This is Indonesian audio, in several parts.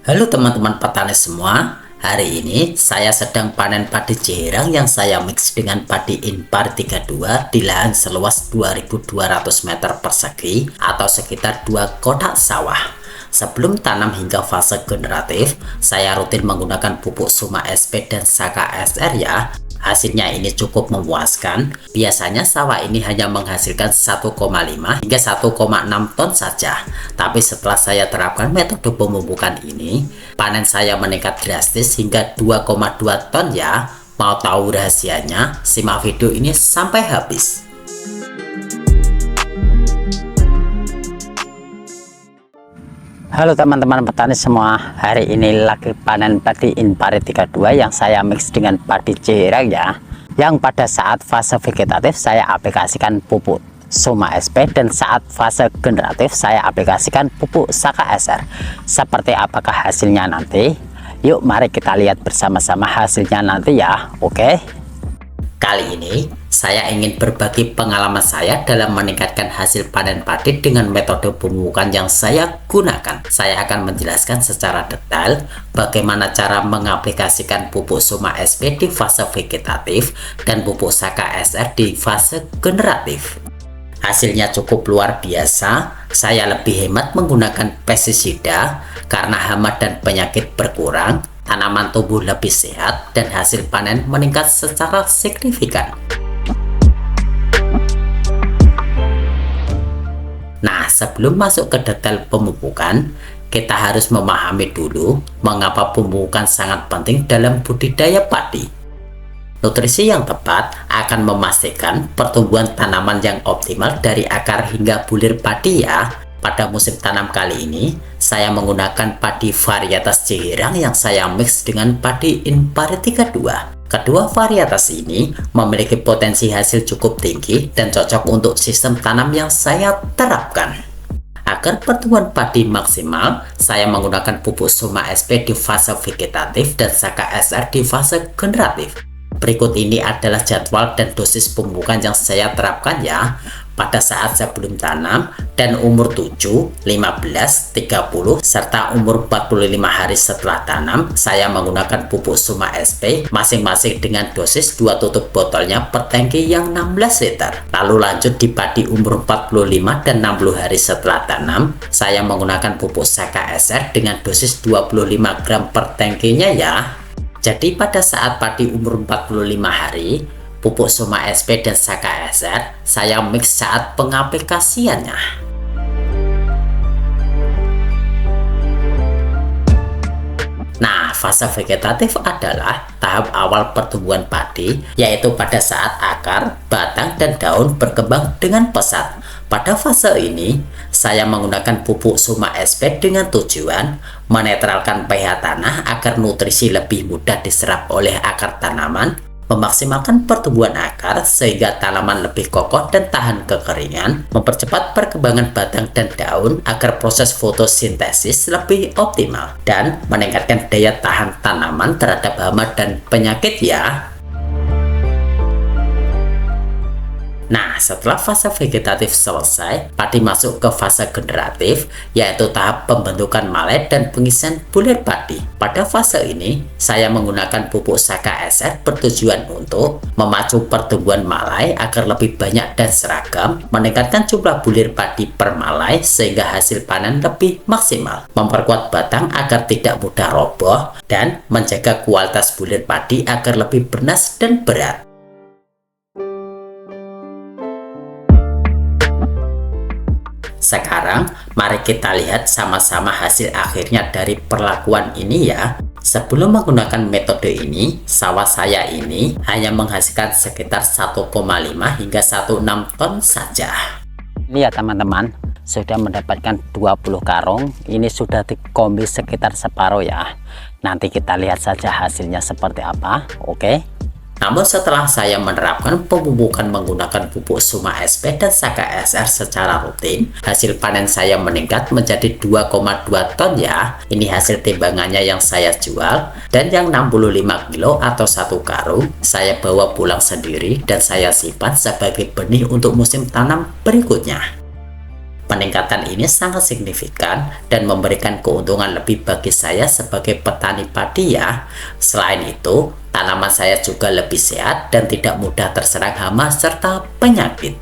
Halo teman-teman petani semua, hari ini saya sedang panen padi Ciherang yang saya mix dengan padi Inpar 32 di lahan seluas 2200 meter persegi atau sekitar 2 kotak sawah. Sebelum tanam hingga fase generatif, saya rutin menggunakan pupuk Suma SP dan Saka SR ya. Hasilnya ini cukup memuaskan. Biasanya sawah ini hanya menghasilkan 1,5 hingga 1,6 ton saja. Tapi setelah saya terapkan metode pemupukan ini, panen saya meningkat drastis hingga 2,2 ton ya. Mau tahu rahasianya? Simak video ini sampai habis. Halo teman-teman petani semua, hari ini lagi panen padi Inpar 32 yang saya mix dengan padi Ciherang ya, yang pada saat fase vegetatif saya aplikasikan pupuk Suma SP dan saat fase generatif saya aplikasikan pupuk Saka SR. Seperti apakah hasilnya nanti? Yuk mari kita lihat bersama-sama hasilnya nanti ya. Oke. Kali ini saya ingin berbagi pengalaman saya dalam meningkatkan hasil panen padi dengan metode pemupukan yang saya gunakan. Saya akan menjelaskan secara detail bagaimana cara mengaplikasikan pupuk Suma SP di fase vegetatif dan pupuk Saka SR di fase generatif. Hasilnya cukup luar biasa. Saya lebih hemat menggunakan pestisida karena hama dan penyakit berkurang, tanaman tumbuh lebih sehat, dan hasil panen meningkat secara signifikan. Nah, sebelum masuk ke detail pemupukan, kita harus memahami dulu mengapa pemupukan sangat penting dalam budidaya padi. Nutrisi yang tepat akan memastikan pertumbuhan tanaman yang optimal dari akar hingga bulir padi ya. Pada musim tanam kali ini, saya menggunakan padi varietas Ciherang yang saya mix dengan padi Inpar 32. Kedua varietas ini memiliki potensi hasil cukup tinggi dan cocok untuk sistem tanam yang saya terapkan. Agar pertumbuhan padi maksimal, saya menggunakan pupuk Suma SP di fase vegetatif dan Saka SR di fase generatif. Berikut ini adalah jadwal dan dosis pemupukan yang saya terapkan ya. Pada saat sebelum tanam dan umur 7, 15, 30, serta umur 45 hari setelah tanam, saya menggunakan pupuk Suma SP masing-masing dengan dosis 2 tutup botolnya per tangki yang 16 liter. Lalu lanjut di padi umur 45 dan 60 hari setelah tanam, saya menggunakan pupuk Saka SR dengan dosis 25 gram per tangkinya ya. Jadi pada saat padi umur 45 hari, pupuk Suma SP dan Saka SR saya mix saat pengaplikasiannya. Nah, fase vegetatif adalah tahap awal pertumbuhan padi, yaitu pada saat akar, batang, dan daun berkembang dengan pesat. Pada fase ini, saya menggunakan pupuk Suma SP dengan tujuan menetralkan pH tanah agar nutrisi lebih mudah diserap oleh akar tanaman, memaksimalkan pertumbuhan akar sehingga tanaman lebih kokoh dan tahan kekeringan, mempercepat perkembangan batang dan daun agar proses fotosintesis lebih optimal, dan meningkatkan daya tahan tanaman terhadap hama dan penyakit ya. Nah, setelah fase vegetatif selesai, padi masuk ke fase generatif, yaitu tahap pembentukan malai dan pengisian bulir padi. Pada fase ini, saya menggunakan pupuk Saka SR bertujuan untuk memacu pertumbuhan malai agar lebih banyak dan seragam, meningkatkan jumlah bulir padi per malai sehingga hasil panen lebih maksimal, memperkuat batang agar tidak mudah roboh, dan menjaga kualitas bulir padi agar lebih bernas dan berat. Sekarang, mari kita lihat sama-sama hasil akhirnya dari perlakuan ini ya. Sebelum menggunakan metode ini, sawah saya ini hanya menghasilkan sekitar 1,5 hingga 1,6 ton saja. Ini ya teman-teman, sudah mendapatkan 20 karung. Ini sudah dikombis sekitar separuh ya. Nanti kita lihat saja hasilnya seperti apa. Oke. Namun setelah saya menerapkan pemupukan menggunakan pupuk Suma SP dan Saka SR secara rutin, hasil panen saya meningkat menjadi 2,2 ton ya. Ini hasil timbangannya yang saya jual, dan yang 65 kilo atau 1 karung saya bawa pulang sendiri dan saya simpan sebagai benih untuk musim tanam berikutnya. Peningkatan ini sangat signifikan dan memberikan keuntungan lebih bagi saya sebagai petani padi ya. Selain itu, tanaman saya juga lebih sehat dan tidak mudah terserang hama serta penyakit.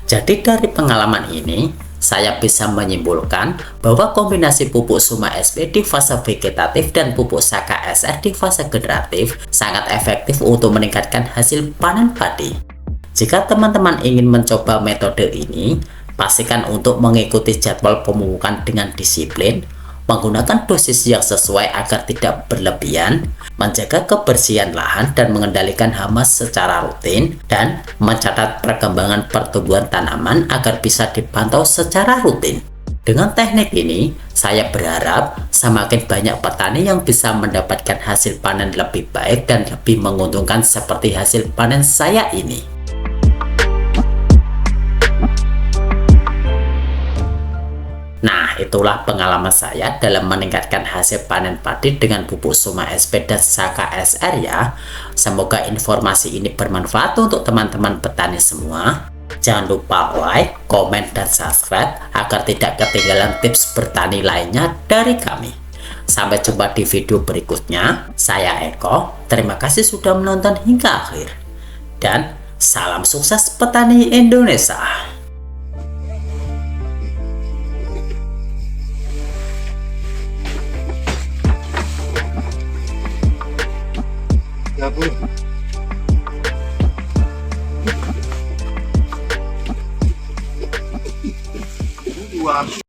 Jadi dari pengalaman ini, saya bisa menyimpulkan bahwa kombinasi pupuk Suma SP di fase vegetatif dan pupuk Saka SR di fase generatif sangat efektif untuk meningkatkan hasil panen padi. Jika teman-teman ingin mencoba metode ini, pastikan untuk mengikuti jadwal pemupukan dengan disiplin, menggunakan dosis yang sesuai agar tidak berlebihan, menjaga kebersihan lahan dan mengendalikan hama secara rutin, dan mencatat perkembangan pertumbuhan tanaman agar bisa dipantau secara rutin. Dengan teknik ini, saya berharap semakin banyak petani yang bisa mendapatkan hasil panen lebih baik dan lebih menguntungkan seperti hasil panen saya ini. Nah, itulah pengalaman saya dalam meningkatkan hasil panen padi dengan pupuk Suma SP dan Saka SR ya. Semoga informasi ini bermanfaat untuk teman-teman petani semua. Jangan lupa like, komen, dan subscribe agar tidak ketinggalan tips bertani lainnya dari kami. Sampai jumpa di video berikutnya. Saya Eko, terima kasih sudah menonton hingga akhir. Dan salam sukses petani Indonesia. Ya, Bu.